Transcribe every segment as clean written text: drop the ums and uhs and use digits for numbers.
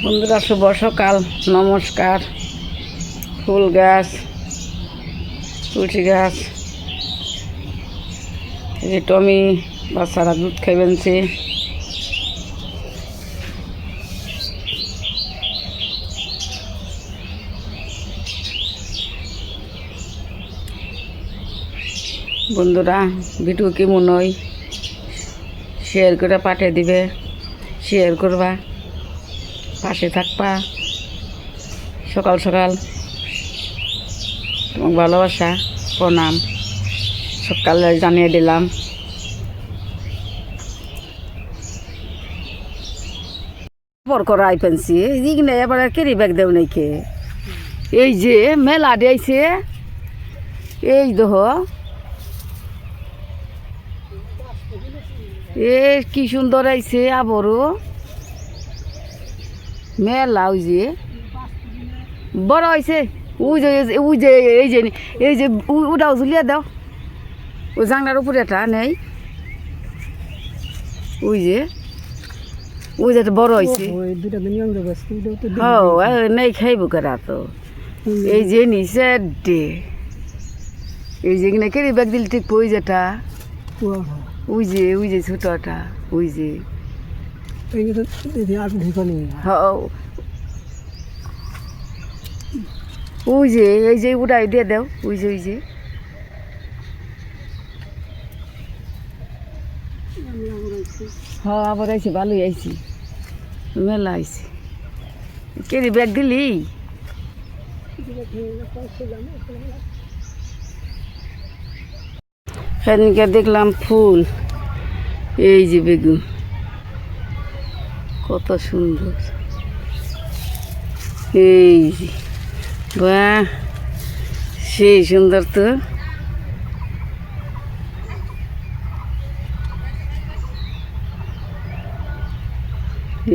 বন্ধুরা শুভ সকাল, নমস্কার। ফুল গাছ, তুলসী গাছ, এই যে টমি বাচ্চারা দুধ খাইবেনছে। বন্ধুরা ভিডিও কেমন হয় শেয়ার করে পাঠিয়ে দিবে, শেয়ার করবা, পাশে থাকবা। সকাল সকাল তোমাকে ভালোবাসা, প্রণাম সকালে জানিয়ে দিলাম। খবর করাই পেনছি এইখানে এবার কেরি ব্যাগ দেও নাকি। এই যে মেলা দিয়েছে, এই দেহ এ কি সুন্দর আইছে আবারও মেলা। ওই যে বড় হয়েছে, ওই যে ওই যে এই যে উঠাও ঝুলিয়ে দাও, ওই জাংলার উপরে একটা নেই। ওই যে বড় হয়েছে, নেই খাইব কেরা তো। এই যে নিচে ডে এই যে কিনা কেরি ব্যাগ দিল ঠিক ওই যেটা, ওই যে ছোটটা, ওই যে ওই যে এই যে উড়াই দিয়ে দাও। ওই যে হ্যাঁ আবার আইছি, ভালোই আইছি, মেলা আইছি। কেরি ব্যাগ দিলি সেদিনকে দেখলাম ফুল, এই যে বেগুন কত সুন্দর। এই যে বাহ, সেই সুন্দর তো।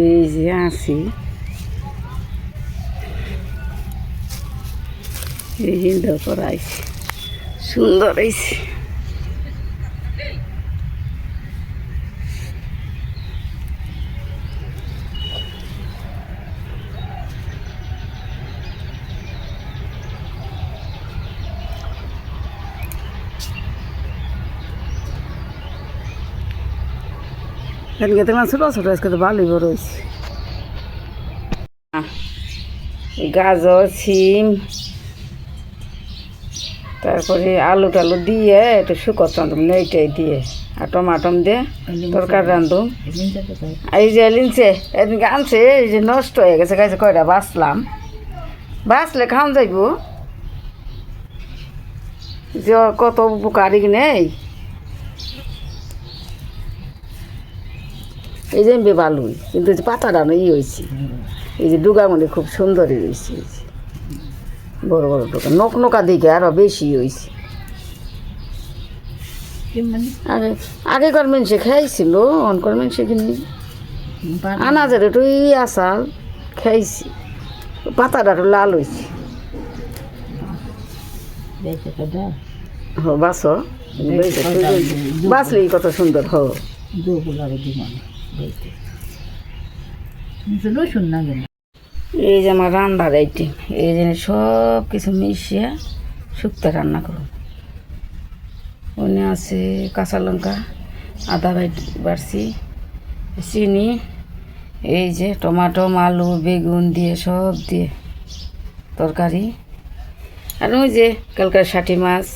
এই যে আছি, এই হিন্দু করাইছে, সুন্দর হয়েছে। এদিকে দেখলাম ছোটো ছোটো, আজকে তো ভালোই বড় হয়েছে। গাজর, সিম, তারপরে আলু টালু দিয়ে একটু শুকর রাঁধুম, এইটাই দিয়ে আর টমাটম দিয়ে তরকারি রাঁধুম। এই যে লিনছে এদিকে আনছে, এই যে নষ্ট হয়ে গেছে, গাছে কয়টা বাঁচলাম, বাঁচলে খাওয়া যাইব। যে কত উপকারী নেই, এই যে ভালোই, কিন্তু পাতাটা ই হয়েছে, এই যে ডুগার মধ্যে খুব সুন্দরই রয়েছে। বড় বড় ডোকা, নকা দিকে আরো বেশি হয়েছে। আগেকার মানুষে খাইছিল, অনকার মানুষে কিনি আনাজের একটু আসাল খাইছি, পাতাটা একটু লাল হয়েছে। বাস বাঁচলি কত সুন্দর হ। এই যে আমার রান্নার আইটেম, এই যে সব কিছু মিশিয়ে শুক্তো রান্না করুন। ওনে আছে কাঁচা লঙ্কা, আদা বাড়ছি, চিনি, এই যে টমাটো, আলু, বেগুন দিয়ে সব দিয়ে তরকারি। আর ওই যে কালকার ষাটি মাছ,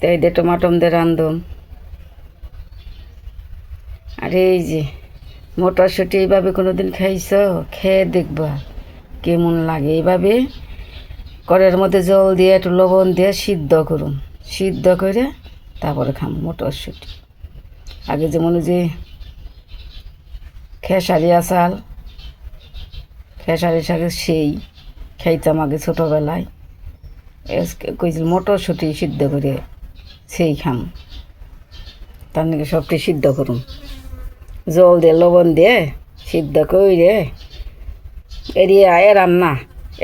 তাই দিয়ে টমাটম দিয়ে রান্ধুম। আর এই যে মটরশুঁটি, এইভাবে কোনোদিন খাইছ? খেয়ে দেখবা কেমন লাগে। এইভাবে কড়াইয়ের মধ্যে জল দিয়ে একটু লবণ দিয়ে সিদ্ধ করুন, সিদ্ধ করে তারপরে খাম মটরশুঁটি। আগে যেমন যে খেসারি আসাল, খেসারি শাকে সেই খাইতাম আগে ছোটোবেলায়, কইছিল মটরশুঁটি সিদ্ধ করে সেই খাম। তার নাকি সবটি সিদ্ধ করুন, জল দিয়ে লবণ দিয়ে সিদ্ধ করে এড়িয়ে আয় রান্না,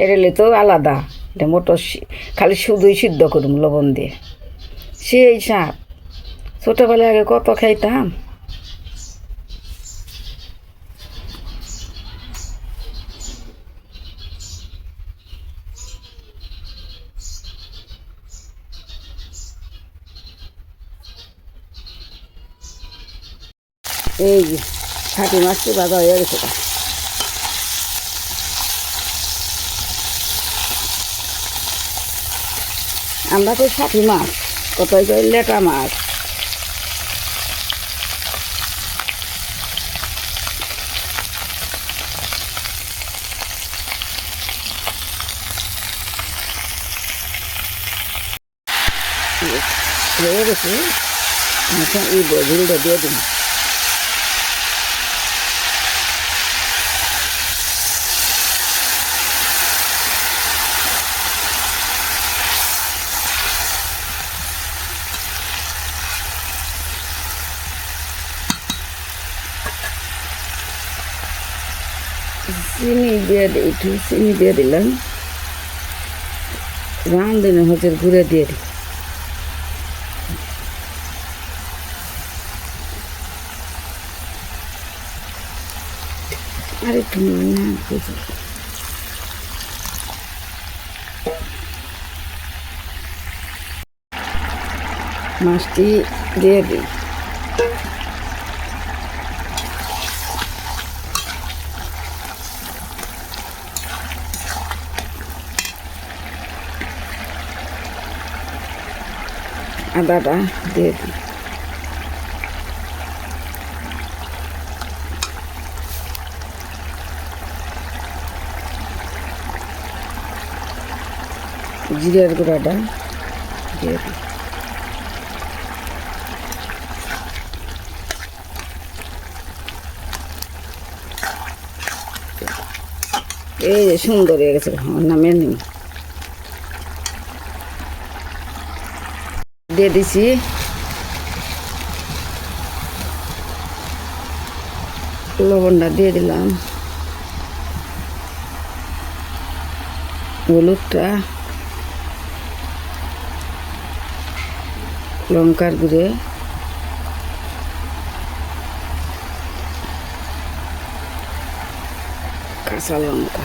এড়েলে তো আলাদা। এটা মটর খালি শুধুই সিদ্ধ করুন লবণ দিয়ে, সেই শাক ছোটোবেলায় আগে কত খাইতাম। এই যে খাঁটি মাছটি ভাজা হয়ে গেছে। আমরা তো ষাটি মাছ, কোথায় কই লেটা মাছ। হয়ে গেছে, এই ঝুলটা দিয়ে দিন। চিনি দিয়ে একটু চিনি দিয়ে দিলাম, রাঁধুনি হচ্ছে ঘুরে দিয়ে দিই। আর একটু না বুঝো, মাছটি দিয়ে দিই। আদাটা দিয়ে দিই। জিরার গুঁড়াটা দিয়ে দিই। এই যে সুন্দর হয়ে গেছে, আমার নামে নিই দিয়ে দিছি। লবণটা দিয়ে দিলাম, হলুদটা, লঙ্কার গুঁড়ে, কাঁচা লঙ্কা,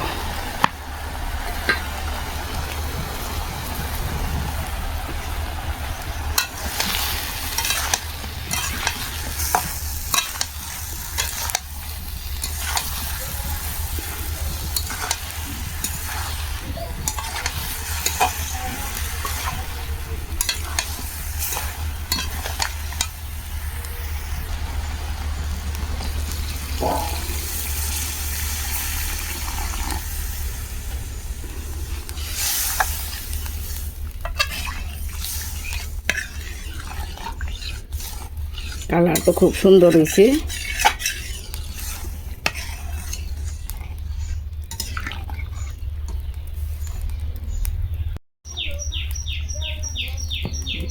কালার তো খুব সুন্দর হয়েছে।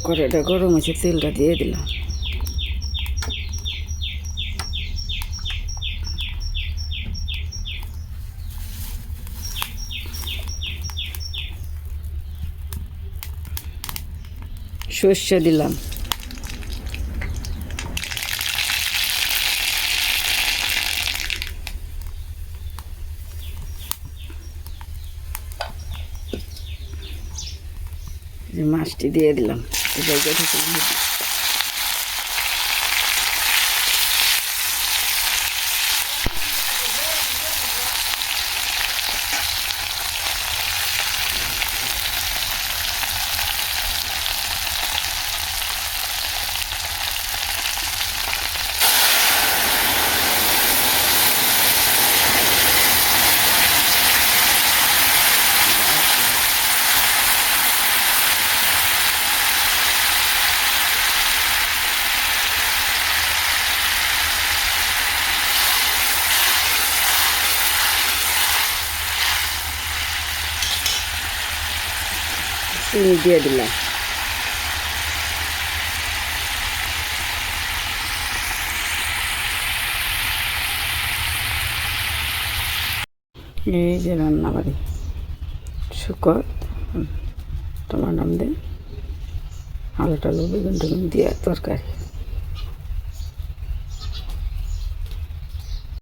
কড়াইটা গরম হয়েছে, তেলটা দিয়ে দিলাম। সর্ষে দিলাম, মাছটি দিয়ে দিলাম। চিনি দিয়ে দিলাম। এই যে রান্না বাড়ি শুকর টমাটো দিয়ে আলু টালু বেগুন টেগুন দিয়ে তরকারি।